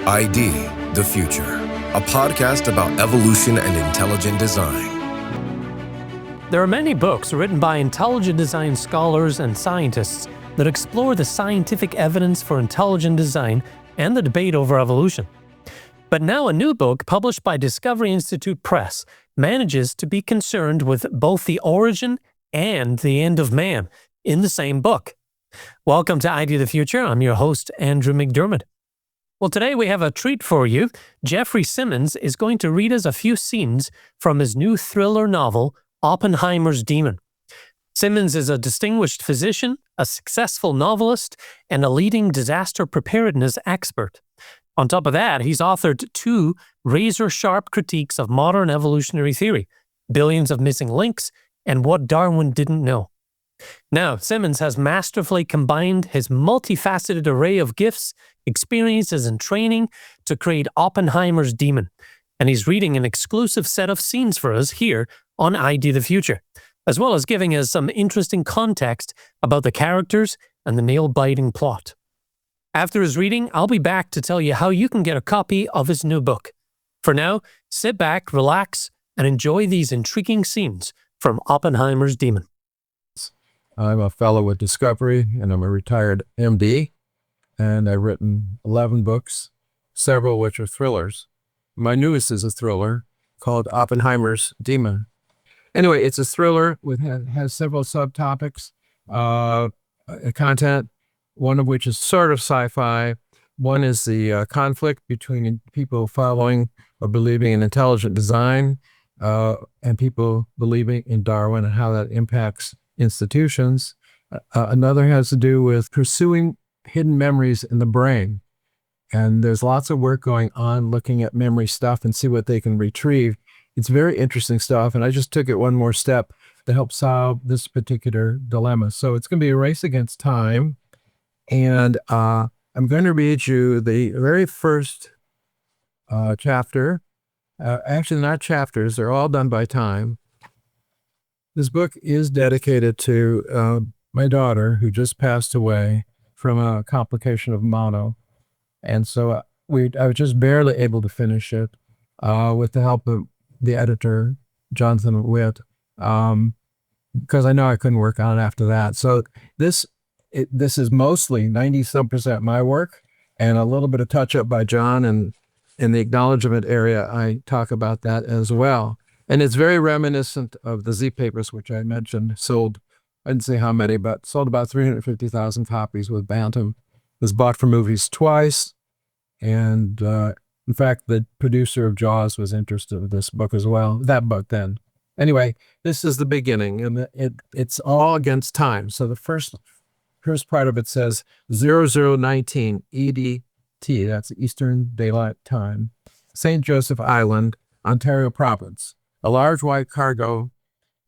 ID, the Future, a podcast about evolution and intelligent design. There are many books written by intelligent design scholars and scientists that explore the scientific evidence for intelligent design and the debate over evolution. But now a new book published by Discovery Institute Press manages to be concerned with both the origin and the end of man in the same book. Welcome to ID the Future. I'm your host, Andrew McDermott. Well, today we have a treat for you. Geoffrey Simmons is going to read us a few scenes from his new thriller novel, Oppenheimer's Demon. Simmons is a distinguished physician, a successful novelist, and a leading disaster preparedness expert. On top of that, he's authored 2 razor-sharp critiques of modern evolutionary theory, Billions of Missing Links, and What Darwin Didn't Know. Now, Simmons has masterfully combined his multifaceted array of gifts, experiences, and training to create Oppenheimer's Demon, and he's reading an exclusive set of scenes for us here on ID the Future, as well as giving us some interesting context about the characters and the nail-biting plot. After his reading, I'll be back to tell you how you can get a copy of his new book. For now, sit back, relax, and enjoy these intriguing scenes from Oppenheimer's Demon. I'm a fellow with Discovery, and I'm a retired MD, and I've written 11 books, several which are thrillers. My newest is a thriller called Oppenheimer's Demon. Anyway, it's a thriller with has several subtopics, content, one of which is sort of sci-fi. One is the conflict between people following or believing in intelligent design and people believing in Darwin and how that impacts institutions. Another has to do with pursuing hidden memories in the brain. And there's lots of work going on looking at memory stuff and see what they can retrieve. It's very interesting stuff. And I just took it one more step to help solve this particular dilemma. So it's going to be a race against time. And I'm going to read you the very first chapter. Actually, not chapters. They're all done by time. This book is dedicated to my daughter, who just passed away from a complication of mono. And so I was just barely able to finish it with the help of the editor, Jonathan Witt, because I know I couldn't work on it after that. So this is mostly 90-some% my work and a little bit of touch-up by John. And in the acknowledgement area, I talk about that as well. And it's very reminiscent of the Z Papers, which I mentioned, sold, I didn't say how many, but sold about 350,000 copies with Bantam. Was bought for movies twice. And in fact, the producer of Jaws was interested in this book as well, that book then. Anyway, this is the beginning, and it's all against time. So the first part of it says 0019 EDT, that's Eastern Daylight Time, St. Joseph Island, Ontario Province. A large white cargo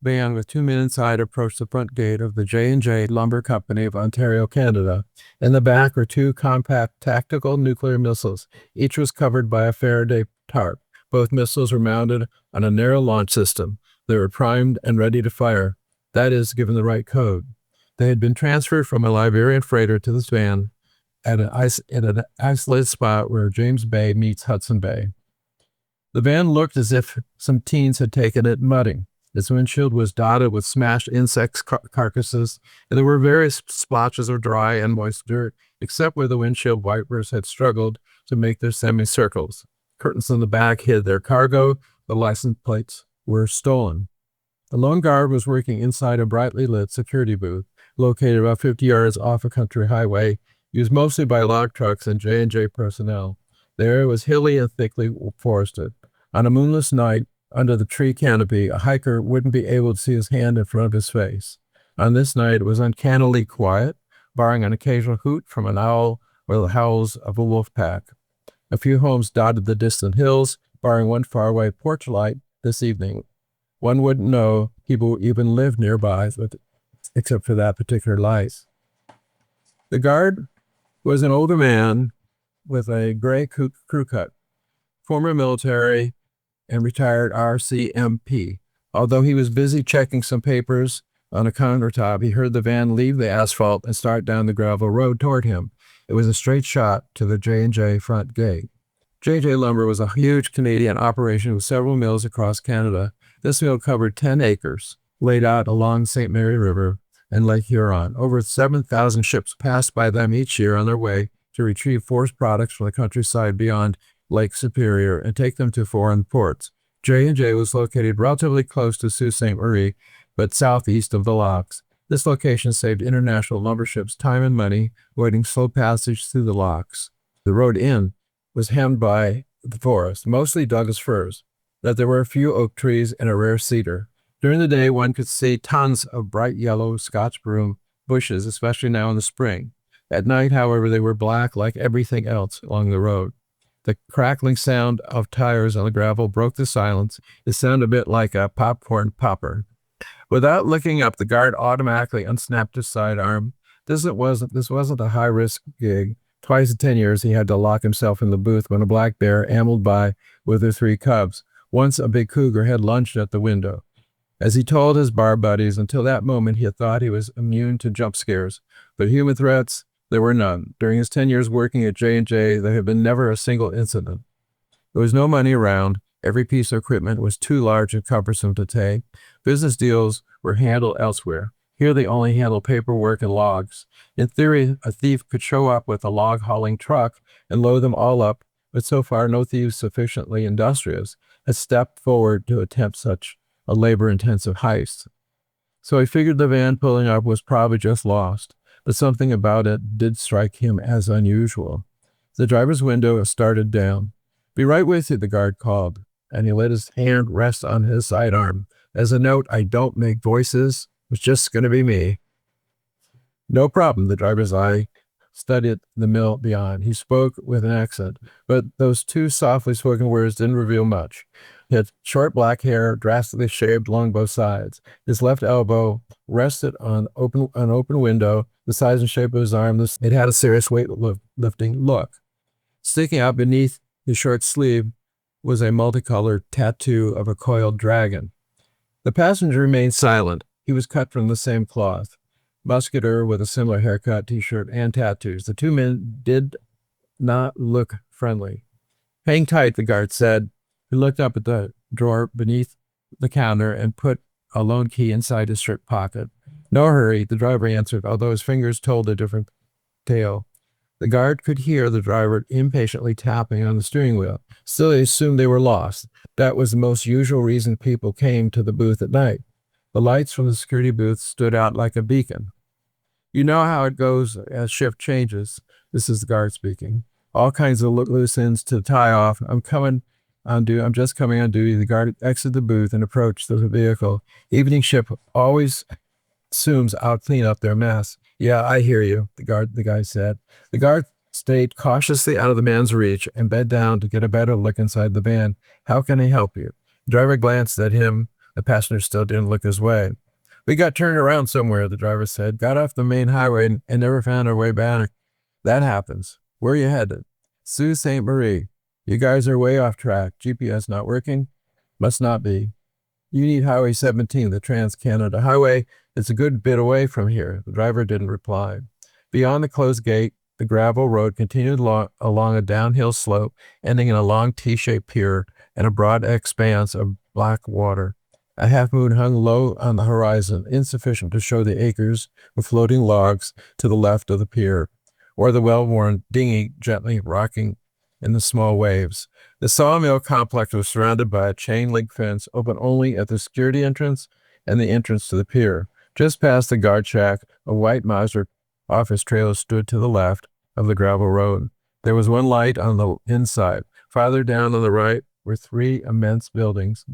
van with 2 men inside approached the front gate of the J&J Lumber Company of Ontario, Canada. In the back were 2 compact tactical nuclear missiles. Each was covered by a Faraday tarp. Both missiles were mounted on a narrow launch system. They were primed and ready to fire. That is, given the right code. They had been transferred from a Liberian freighter to this van at an isolated spot where James Bay meets Hudson Bay. The van looked as if some teens had taken it mudding. Its windshield was dotted with smashed insect carcasses, and there were various splotches of dry and moist dirt, except where the windshield wipers had struggled to make their semicircles. Curtains in the back hid their cargo. The license plates were stolen. The lone guard was working inside a brightly lit security booth, located about 50 yards off a country highway, used mostly by log trucks and J&J personnel. The area was hilly and thickly forested. On a moonless night, under the tree canopy, a hiker wouldn't be able to see his hand in front of his face. On this night, it was uncannily quiet, barring an occasional hoot from an owl or the howls of a wolf pack. A few homes dotted the distant hills, barring one faraway porch light this evening. One wouldn't know people even lived nearby, except for that particular light. The guard was an older man with a gray crew cut, former military and retired RCMP. Although he was busy checking some papers on a countertop, he heard the van leave the asphalt and start down the gravel road toward him. It was a straight shot to the J&J front gate. J&J Lumber was a huge Canadian operation with several mills across Canada. This mill covered 10 acres, laid out along St. Mary River and Lake Huron. Over 7,000 ships passed by them each year on their way to retrieve forest products from the countryside beyond Lake Superior and take them to foreign ports. J&J was located relatively close to Sault Ste. Marie, but southeast of the locks. This location saved international lumber ships time and money, avoiding slow passage through the locks. The road in was hemmed by the forest, mostly Douglas firs, that there were a few oak trees and a rare cedar. During the day, one could see tons of bright yellow Scotch broom bushes, especially now in the spring. At night, however, they were black like everything else along the road. The crackling sound of tires on the gravel broke the silence. It sounded a bit like a popcorn popper. Without looking up, the guard automatically unsnapped his sidearm. This wasn't a high-risk gig. Twice in 10 years, he had to lock himself in the booth when a black bear ambled by with her 3 cubs. Once a big cougar had lunged at the window. As he told his bar buddies, until that moment he had thought he was immune to jump scares. But human threats, there were none. During his 10 years working at J&J, there had been never a single incident. There was no money around. Every piece of equipment was too large and cumbersome to take. Business deals were handled elsewhere. Here they only handled paperwork and logs. In theory, a thief could show up with a log hauling truck and load them all up, but so far no thieves sufficiently industrious had stepped forward to attempt such a labor-intensive heist. So he figured the van pulling up was probably just lost, but something about it did strike him as unusual. The driver's window started down. "Be right with you," the guard called, and he let his hand rest on his sidearm. As a note, "I don't make voices. It's just going to be me." "No problem." The driver's eye studied the mill beyond. He spoke with an accent, but those 2 softly spoken words didn't reveal much. He had short black hair, drastically shaved along both sides. His left elbow rested on an open window, the size and shape of his arm. It had a serious weightlifting look. Sticking out beneath his short sleeve was a multicolored tattoo of a coiled dragon. The passenger remained silent. He was cut from the same cloth. Muscular, with a similar haircut, t-shirt, and tattoos. The 2 men did not look friendly. "Hang tight," the guard said. He looked up at the drawer beneath the counter and put a loan key inside his shirt pocket. "No hurry," the driver answered, although his fingers told a different tale. The guard could hear the driver impatiently tapping on the steering wheel. Still, he assumed they were lost. That was the most usual reason people came to the booth at night. The lights from the security booth stood out like a beacon. "You know how it goes as shift changes." This is the guard speaking. "All kinds of loose ends to tie off. I'm just coming on duty." The guard exited the booth and approached the vehicle. "Evening shift always assumes I'll clean up their mess." "Yeah, I hear you," the guy said. The guard stayed cautiously out of the man's reach and bent down to get a better look inside the van. "How can I help you?" The driver glanced at him. The passenger still didn't look his way. "We got turned around somewhere," the driver said. "Got off the main highway and never found our way back." "That happens. Where are you headed?" "Sault Ste. Marie." "You guys are way off track. GPS not working?" "Must not be." "You need Highway 17, the Trans-Canada Highway. It's a good bit away from here." The driver didn't reply. Beyond the closed gate, the gravel road continued along a downhill slope, ending in a long T-shaped pier and a broad expanse of black water. A half moon hung low on the horizon, insufficient to show the acres of floating logs to the left of the pier, or the well-worn dinghy gently rocking in the small waves. The sawmill complex was surrounded by a chain-link fence, open only at the security entrance and the entrance to the pier. Just past the guard shack, a white Mazda office trailer stood to the left of the gravel road. There was one light on the inside. Farther down on the right were 3 immense buildings,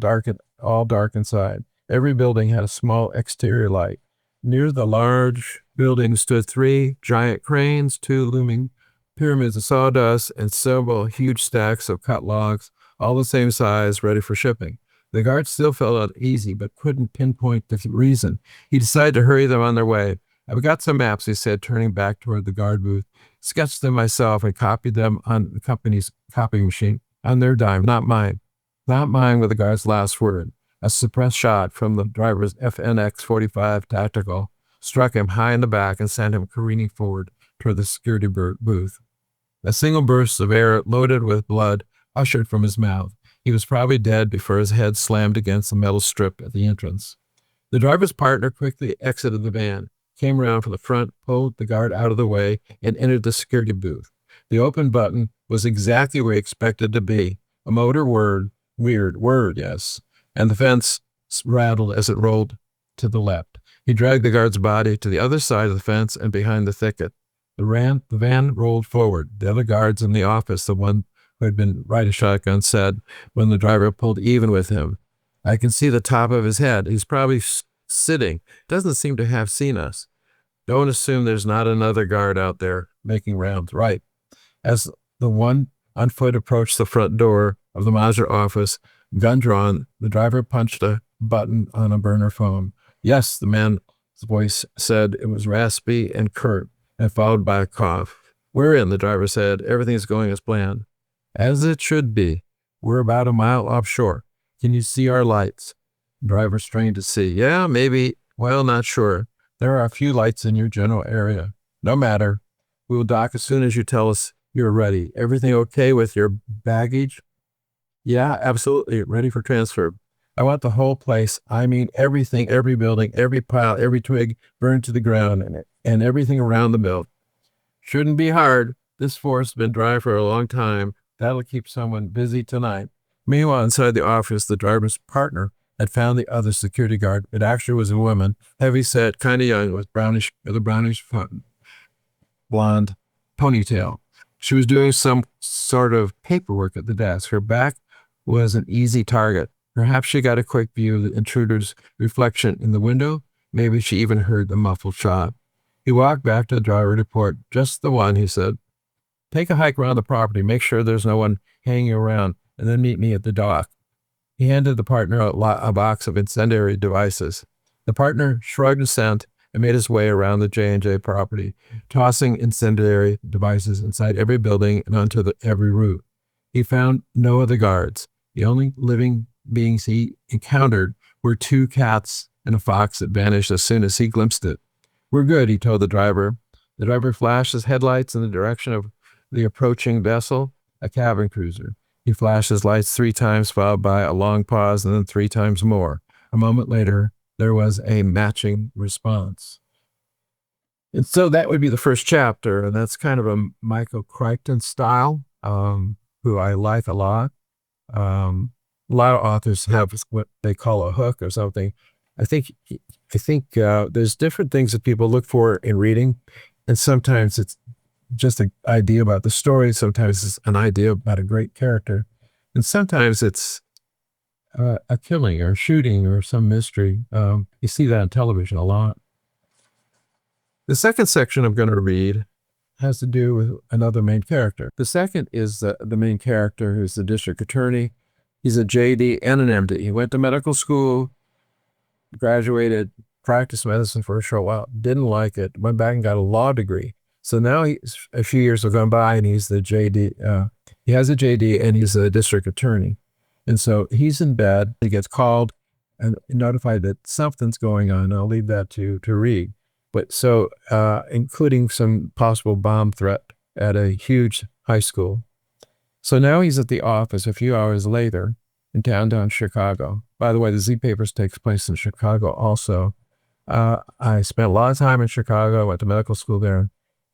all dark inside. Every building had a small exterior light. Near the large building stood 3 giant cranes, 2 looming pyramids of sawdust, and several huge stacks of cut logs, all the same size, ready for shipping. The guard still felt uneasy, but couldn't pinpoint the reason. He decided to hurry them on their way. "I've got some maps," he said, turning back toward the guard booth. "Sketched them myself and copied them on the company's copying machine. On their dime, not mine." "Not mine," was the guard's last word. A suppressed shot from the driver's FNX 45 tactical struck him high in the back and sent him careening forward toward the security booth. A single burst of air loaded with blood ushered from his mouth. He was probably dead before his head slammed against the metal strip at the entrance. The driver's partner quickly exited the van, came around from the front, pulled the guard out of the way, and entered the security booth. The open button was exactly where he expected to be. A motor weird word, yes. And the fence rattled as it rolled to the left. He dragged the guard's body to the other side of the fence and behind the thicket. The van rolled forward. The other guards in the office, the one who had been riding shotgun, said when the driver pulled even with him, "I can see the top of his head. He's probably sitting. Doesn't seem to have seen us. Don't assume there's not another guard out there making rounds." Right. As the one on foot approached the front door of the Mazda office, gun drawn, the driver punched a button on a burner phone. "Yes," the man's voice said. It was raspy and curt, and followed by a cough. "We're in," the driver said. "Everything's going as planned." "As it should be. We're about a mile offshore. Can you see our lights?" Driver strained to see. "Yeah, maybe. Well, not sure. There are a few lights in your general area." "No matter. We will dock as soon as you tell us you're ready. Everything okay with your baggage?" "Yeah, absolutely. Ready for transfer. I want the whole place. I mean everything, every building, every pile, every twig burned to the ground, and everything around the mill." "Shouldn't be hard. This forest's been dry for a long time. That'll keep someone busy tonight." Meanwhile, inside the office, the driver's partner had found the other security guard. It actually was a woman, heavy-set, kind of young, with a brownish blonde ponytail. She was doing some sort of paperwork at the desk. Her back was an easy target. Perhaps she got a quick view of the intruder's reflection in the window. Maybe she even heard the muffled shot. He walked back to the driver report. "Just the one," he said. "Take a hike around the property. Make sure there's no one hanging around, and then meet me at the dock." He handed the partner a box of incendiary devices. The partner shrugged assent and made his way around the J&J property, tossing incendiary devices inside every building and onto every roof. He found no other guards. The only living beings he encountered were 2 cats and a fox that vanished as soon as he glimpsed it. "We're good," he told the driver. The driver flashed his headlights in the direction of the approaching vessel, a cabin cruiser. He flashed his lights 3 times, followed by a long pause, and then 3 times more. A moment later, there was a matching response. And so that would be the first chapter, and that's kind of a Michael Crichton style, who I like a lot. A lot of authors have what they call a hook or something. I think there's different things that people look for in reading, and sometimes it's just an idea about the story. Sometimes it's an idea about a great character, and sometimes it's a killing or a shooting or some mystery. You see that on television a lot. The second section I'm going to read has to do with another main character. The second is the main character, who's the district attorney. He's a JD and an MD. He went to medical school, graduated, practiced medicine for a short while, didn't like it, went back and got a law degree. So now a few years have gone by, and he's the JD. He has a JD, and he's a district attorney. And so he's in bed. He gets called and notified that something's going on. I'll leave that to read. But so, including some possible bomb threat at a huge high school. So now he's at the office a few hours later in downtown Chicago. By the way, the Z Papers takes place in Chicago also. I spent a lot of time in Chicago. I went to medical school there,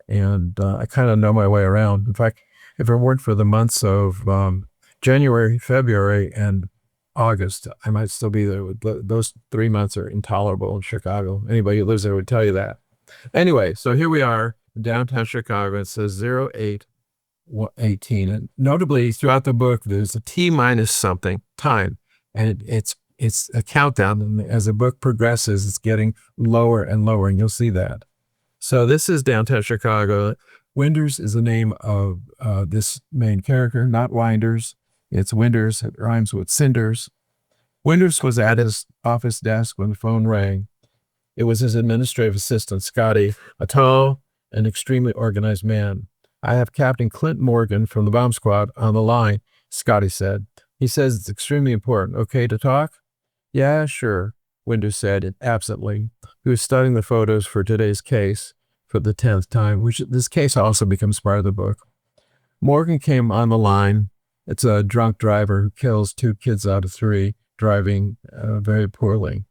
and I kind of know my way around. In fact, if it weren't for the months of January, February, and August, I might still be there. Those 3 months are intolerable in Chicago. Anybody who lives there would tell you that. Anyway, so here we are, downtown Chicago. It says 08:18. And notably, throughout the book, there's a T minus something time, and it's a countdown. And as the book progresses, it's getting lower and lower, and you'll see that. So this is downtown Chicago. Winders is the name of this main character, not Winders. It's Winders. It rhymes with cinders. Winders was at his office desk when the phone rang. It was his administrative assistant, Scotty, a tall and extremely organized man. "I have Captain Clint Morgan from the bomb squad on the line," Scotty said. "He says it's extremely important. Okay to talk?" "Yeah, sure," Winders said absently. He was studying the photos for today's case for the 10th time, which this case also becomes part of the book. Morgan came on the line. It's a drunk driver who kills 2 kids out of 3 driving very poorly.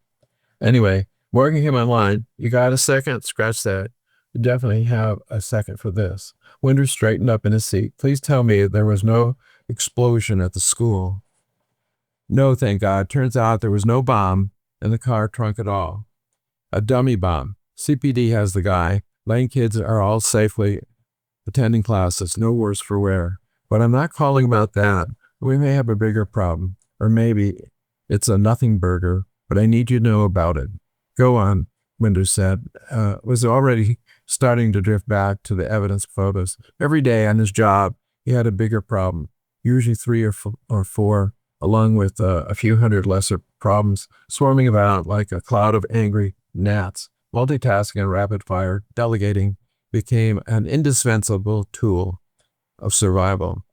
Anyway, Morgan came online. You got a second? Scratch that. You definitely have a second for this. Winters straightened up in his seat. Please tell me there was no explosion at the school. No, thank God. Turns out there was no bomb in the car trunk at all. A dummy bomb. CPD has the guy. Lane kids are all safely attending classes, no worse for wear. But I'm not calling about that. We may have a bigger problem. Or maybe it's a nothing burger, but I need you to know about it. Go on, Winters said. Was already starting to drift back to the evidence photos. Every day on his job, he had a bigger problem, usually 3 or 4, along with a few hundred lesser problems swarming about like a cloud of angry gnats. Multitasking and rapid fire delegating became an indispensable tool of survival.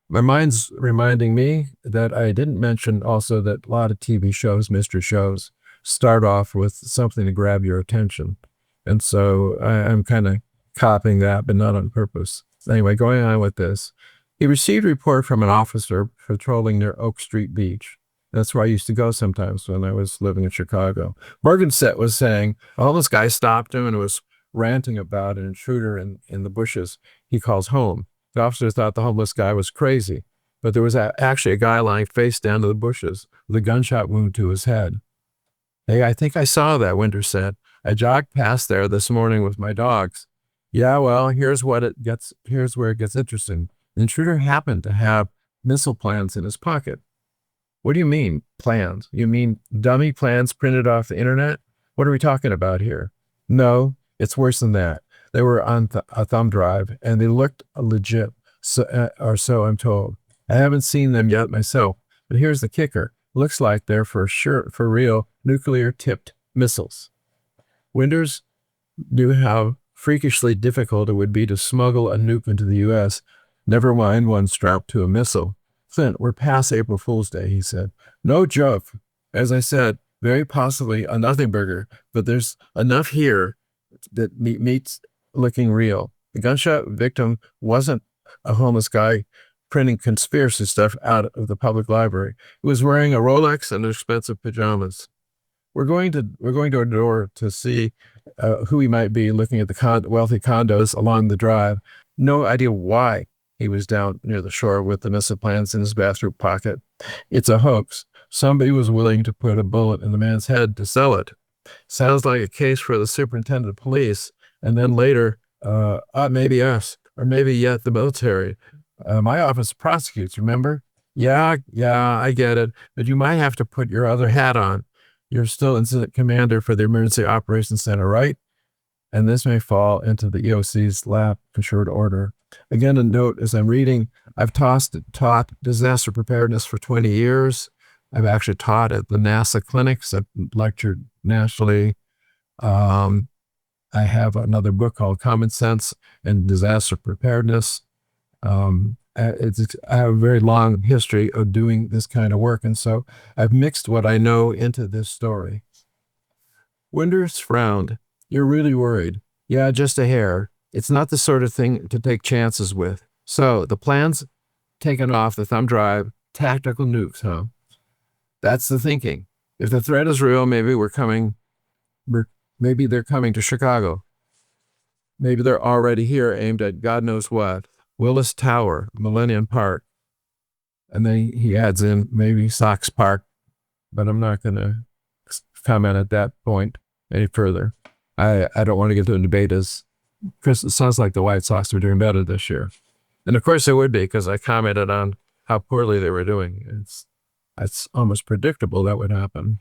My mind's reminding me that I didn't mention also that a lot of TV shows, mystery shows, start off with something to grab your attention. And so I'm kind of copying that, but not on purpose. Anyway, going on with this. He received a report from an officer patrolling near Oak Street Beach. That's where I used to go sometimes when I was living in Chicago. Morgenset was saying, a homeless guy stopped him and was ranting about an intruder in the bushes he calls home. The officer thought the homeless guy was crazy, but there was actually a guy lying face down to the bushes with a gunshot wound to his head. Hey, I think I saw that, Winters said. I jogged past there this morning with my dogs. Yeah, well, here's where it gets interesting. The intruder happened to have missile plans in his pocket. What do you mean, plans? You mean dummy plans printed off the internet? What are we talking about here? No, it's worse than that. They were on a thumb drive, and they looked legit, or so I'm told. I haven't seen them yet myself, but here's the kicker. Looks like they're for real nuclear-tipped missiles. Winters knew how freakishly difficult it would be to smuggle a nuke into the U.S., never mind one strapped to a missile. Flint, we're past April Fool's Day, he said. No joke. As I said, very possibly a nothing burger, but there's enough here that meets looking real. The gunshot victim wasn't a homeless guy printing conspiracy stuff out of the public library. He was wearing a Rolex and expensive pajamas. We're going to a door to see who he might be, looking at the wealthy condos along the drive. No idea why he was down near the shore with the missile plans in his bathroom pocket. It's a hoax. Somebody was willing to put a bullet in the man's head to sell it. Sounds like a case for the superintendent of police, and then later, maybe us, or maybe yet the military. My office prosecutes, remember? Yeah, I get it, but you might have to put your other hat on. You're still incident commander for the Emergency Operations Center, right? And this may fall into the EOC's lap in short order. Again, a note as I'm reading, I've taught disaster preparedness for 20 years. I've actually taught at the NASA clinics. I've lectured nationally. I have another book called Common Sense and Disaster Preparedness. I have a very long history of doing this kind of work, and so I've mixed what I know into this story. Winters frowned. You're really worried. Yeah, just a hair. It's not the sort of thing to take chances with. So the plan's taken off the thumb drive, tactical nukes, huh? That's the thinking. If the threat is real, maybe they're coming to Chicago. Maybe they're already here, aimed at God knows what. Willis Tower, Millennium Park. And then he adds in maybe Sox Park, but I'm not going to comment at that point any further. I don't want to get into a debate as Chris, it sounds like the White Sox were doing better this year. And of course they would be, because I commented on how poorly they were doing. It's almost predictable that would happen.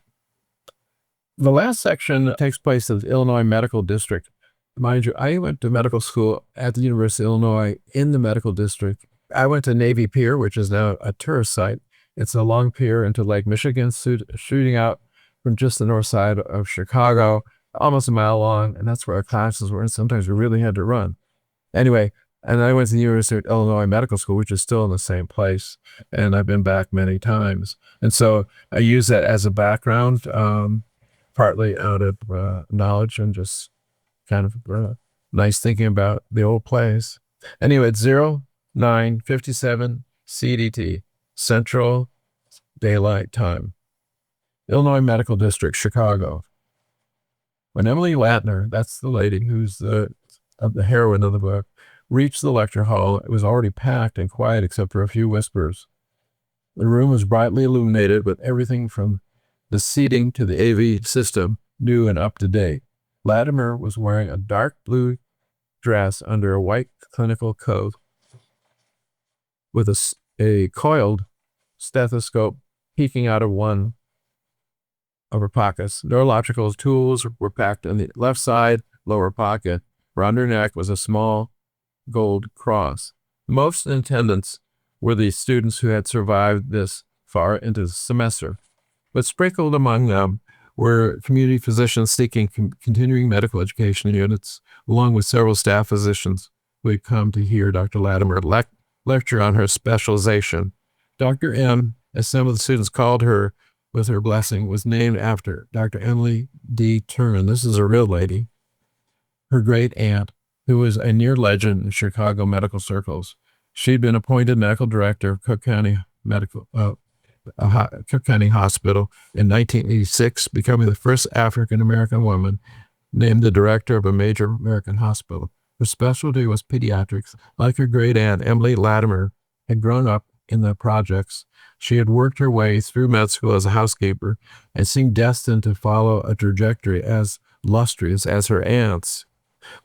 The last section takes place at the Illinois Medical District. Mind you, I went to medical school at the University of Illinois in the medical district. I went to Navy Pier, which is now a tourist site. It's a long pier into Lake Michigan, shooting out from just the north side of Chicago, almost a mile long, and that's where our classes were, and sometimes we really had to run. Anyway, and I went to the University of Illinois Medical School, which is still in the same place, and I've been back many times. And so I use that as a background, partly out of knowledge and just kind of nice thinking about the old place. Anyway, it's 0957 CDT. Central Daylight Time. Illinois Medical District, Chicago. When Emily Latner, that's the lady who's the heroine of the book, reached the lecture hall, it was already packed and quiet except for a few whispers. The room was brightly illuminated with everything from the seating to the AV system, new and up to date. Latimer was wearing a dark blue dress under a white clinical coat with a coiled stethoscope peeking out of one of her pockets. Neurological tools were packed in the left side lower pocket. Around her neck was a small gold cross. Most in attendance were the students who had survived this far into the semester, but sprinkled among them were community physicians seeking continuing medical education units, along with several staff physicians who had come to hear Dr. Latimer lecture on her specialization. Dr. M, as some of the students called her with her blessing, was named after Dr. Emily D. Turn. This is a real lady. Her great aunt, who was a near legend in Chicago medical circles. She'd been appointed medical director of Cook County Cook County Hospital in 1986, becoming the first African-American woman named the director of a major American hospital. Her specialty was pediatrics. Like her great aunt, Emily Latimer had grown up in the projects. She had worked her way through med school as a housekeeper and seemed destined to follow a trajectory as illustrious as her aunts.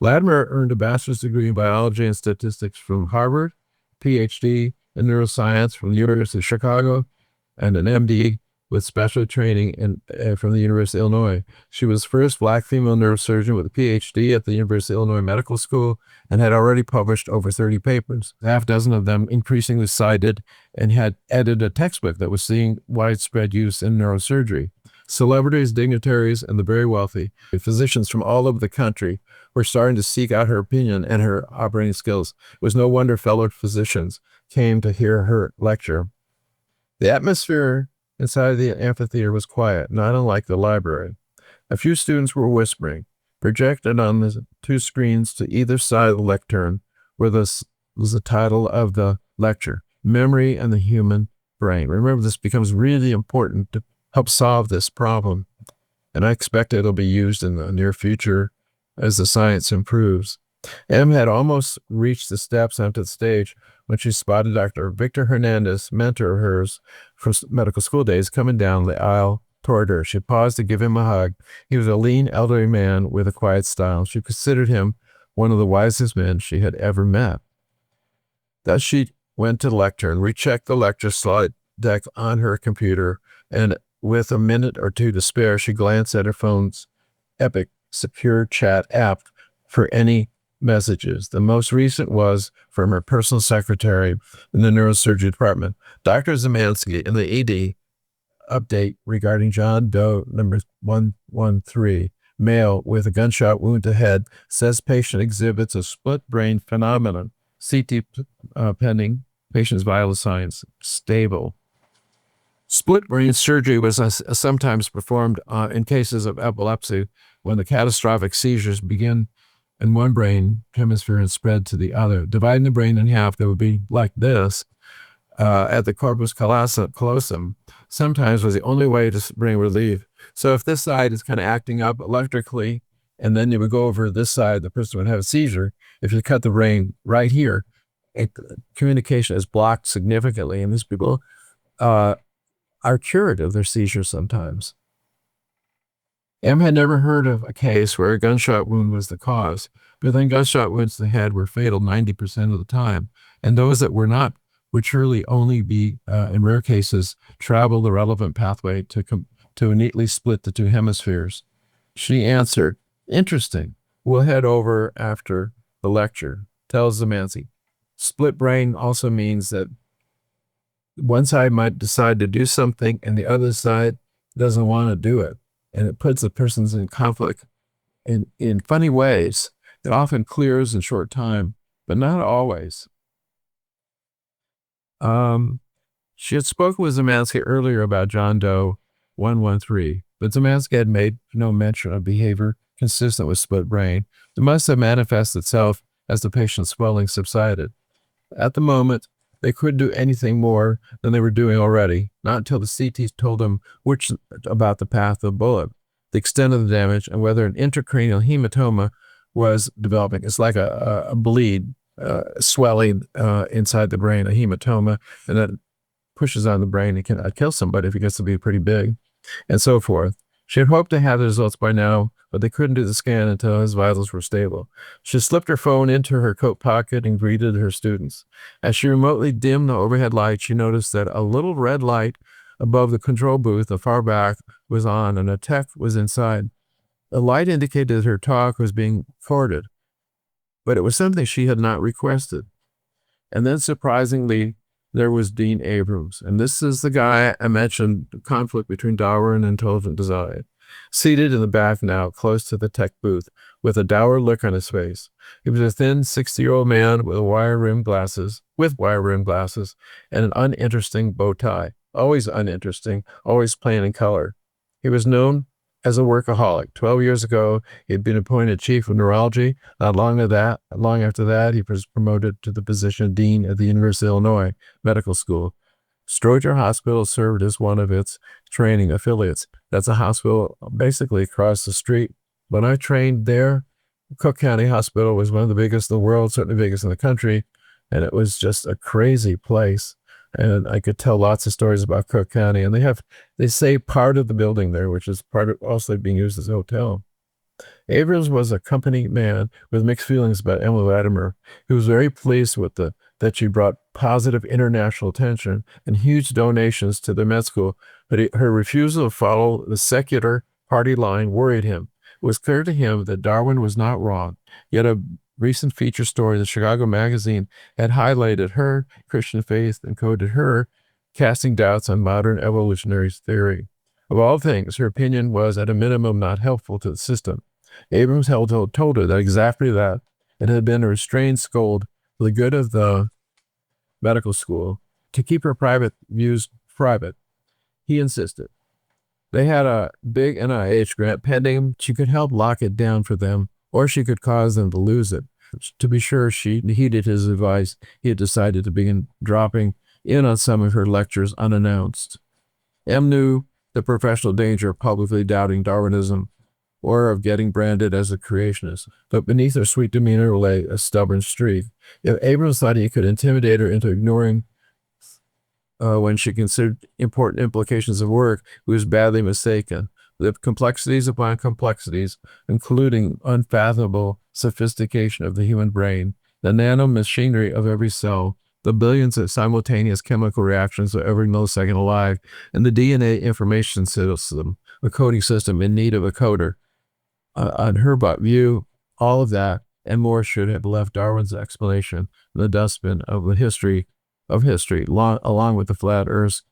Latimer earned a bachelor's degree in biology and statistics from Harvard, PhD in neuroscience from the University of Chicago, and an MD with special training from the University of Illinois. She was the first Black female neurosurgeon with a PhD at the University of Illinois Medical School and had already published over 30 papers, half dozen of them increasingly cited, and had edited a textbook that was seeing widespread use in neurosurgery. Celebrities, dignitaries, and the very wealthy, physicians from all over the country were starting to seek out her opinion and her operating skills. It was no wonder fellow physicians came to hear her lecture. The atmosphere inside the amphitheater was quiet, not unlike the library. A few students were whispering. Projected on the two screens to either side of the lectern was the title of the lecture, Memory and the Human Brain. Remember, this becomes really important to help solve this problem, and I expect it'll be used in the near future as the science improves. Em had almost reached the steps onto the stage when she spotted Dr. Victor Hernandez, mentor of hers from medical school days, coming down the aisle toward her. She paused to give him a hug. He was a lean, elderly man with a quiet style. She considered him one of the wisest men she had ever met. Thus she went to the lectern, rechecked the lecture slide deck on her computer, and with a minute or two to spare, she glanced at her phone's Epic secure chat app for any messages. The most recent was from her personal secretary in the neurosurgery department. Dr. Zemansky in the ED update regarding John Doe number 113, male with a gunshot wound to head, says patient exhibits a split brain phenomenon. CT pending, patient's vital signs stable. Split brain surgery was sometimes performed in cases of epilepsy when the catastrophic seizures begin in one brain hemisphere and spread to the other. Dividing the brain in half, that would be like this, at the corpus callosum, sometimes was the only way to bring relief. So if this side is kind of acting up electrically, and then you would go over this side, the person would have a seizure. If you cut the brain right here, communication is blocked significantly, and these people are cured of their seizures sometimes. Em had never heard of a case where a gunshot wound was the cause, but then gunshot wounds to the head were fatal 90% of the time, and those that were not would surely only be, in rare cases, travel the relevant pathway to neatly split the two hemispheres. She answered, "Interesting. We'll head over after the lecture," tells Zemansky. Split brain also means that one side might decide to do something and the other side doesn't want to do it. And it puts the persons in conflict in funny ways. It often clears in short time, but not always. She had spoken with Zemansky earlier about John Doe 113, but Zemansky had made no mention of behavior consistent with split brain. It must have manifested itself as the patient's swelling subsided. At the moment, They couldn't do anything more than they were doing already, not until the CT told them about the path of the bullet, the extent of the damage, and whether an intracranial hematoma was developing. It's like a bleed, swelling inside the brain, a hematoma, and that pushes on the brain. It can kill somebody if it gets to be pretty big, and so forth. She had hoped to have the results by now, but they couldn't do the scan until his vitals were stable. She slipped her phone into her coat pocket and greeted her students. As she remotely dimmed the overhead light, she noticed that a little red light above the control booth, far back, was on, and a tech was inside. The light indicated that her talk was being recorded, but it was something she had not requested. And then, surprisingly, there was Dean Abrams. And this is the guy I mentioned, the conflict between Darwin and intelligent design. Seated in the back now, close to the tech booth, with a dour look on his face. He was a thin, 60-year-old man with wire-rimmed glasses, and an uninteresting bow tie. Always uninteresting, always plain in color. He was known as a workaholic. 12 years ago, he had been appointed chief of neurology. Not long after that, he was promoted to the position of dean at the University of Illinois Medical School. Stroger Hospital served as one of its training affiliates. That's a hospital basically across the street. When I trained there, Cook County Hospital was one of the biggest in the world, certainly biggest in the country, and it was just a crazy place. And I could tell lots of stories about Cook County, and they say part of the building there, which is part of also being used as a hotel. Abrams was a company man with mixed feelings about Emily Latimer, who was very pleased with that she brought positive international attention and huge donations to the med school, but her refusal to follow the secular party line worried him. It was clear to him that Darwin was not wrong, yet a recent feature story in the Chicago Magazine had highlighted her Christian faith and quoted her, casting doubts on modern evolutionary theory. Of all things, her opinion was at a minimum not helpful to the system. Abrams told her that exactly that. It had been a restrained scold for the good of the medical school to keep her private views private. He insisted. They had a big NIH grant pending. She could help lock it down for them, or she could cause them to lose it. To be sure, she heeded his advice. He had decided to begin dropping in on some of her lectures unannounced. M knew the professional danger of publicly doubting Darwinism or of getting branded as a creationist, but beneath her sweet demeanor lay a stubborn streak. If Abrams thought he could intimidate her into ignoring when she considered important implications of work, he was badly mistaken. The complexities upon complexities, including unfathomable sophistication of the human brain, the nanomachinery of every cell, the billions of simultaneous chemical reactions of every millisecond alive, and the DNA information system, a coding system in need of a coder. On her view, all of that and more should have left Darwin's explanation in the dustbin of the history, along with the flat Earth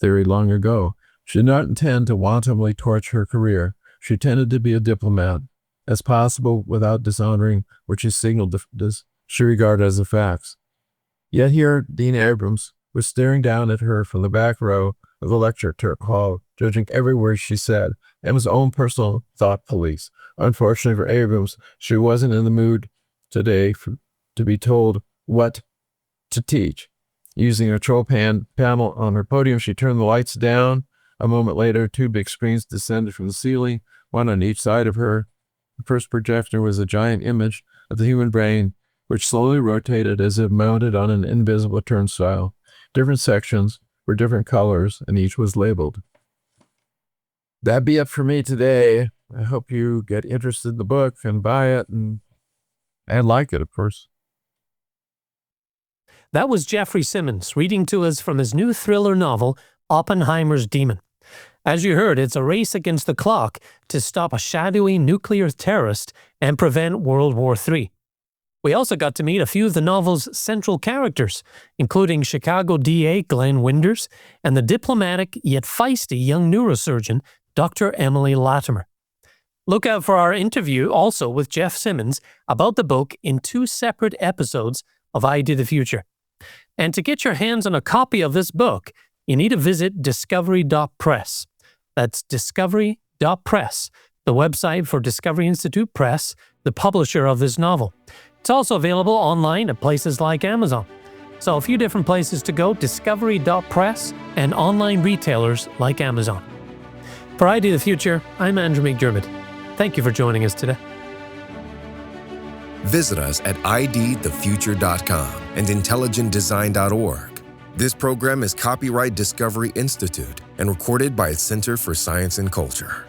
theory long ago. She did not intend to wantonly torch her career. She tended to be a diplomat, as possible without dishonoring what she signaled she regarded as the facts. Yet here, Dean Abrams was staring down at her from the back row of the lecture hall, judging every word she said, and his own personal thought police. Unfortunately for Abrams, she wasn't in the mood today to be told what to teach. Using a control panel on her podium, she turned the lights down. A moment later, two big screens descended from the ceiling, one on each side of her. The first projector was a giant image of the human brain, which slowly rotated as if mounted on an invisible turnstile. Different sections were different colors, and each was labeled. That'd be it for me today. I hope you get interested in the book and buy it and like it, of course. That was Geoffrey Simmons reading to us from his new thriller novel, Oppenheimer's Demon. As you heard, it's a race against the clock to stop a shadowy nuclear terrorist and prevent World War III. We also got to meet a few of the novel's central characters, including Chicago DA Glenn Winders and the diplomatic yet feisty young neurosurgeon, Dr. Emily Latimer. Look out for our interview also with Geoff Simmons about the book in 2 separate episodes of Eye to the Future. And to get your hands on a copy of this book, you need to visit discovery.press. That's discovery.press, the website for Discovery Institute Press, the publisher of this novel. It's also available online at places like Amazon. So a few different places to go: discovery.press and online retailers like Amazon. For ID the Future, I'm Andrew McDermott. Thank you for joining us today. Visit us at idthefuture.com and intelligentdesign.org. This program is copyright Discovery Institute and recorded by its Center for Science and Culture.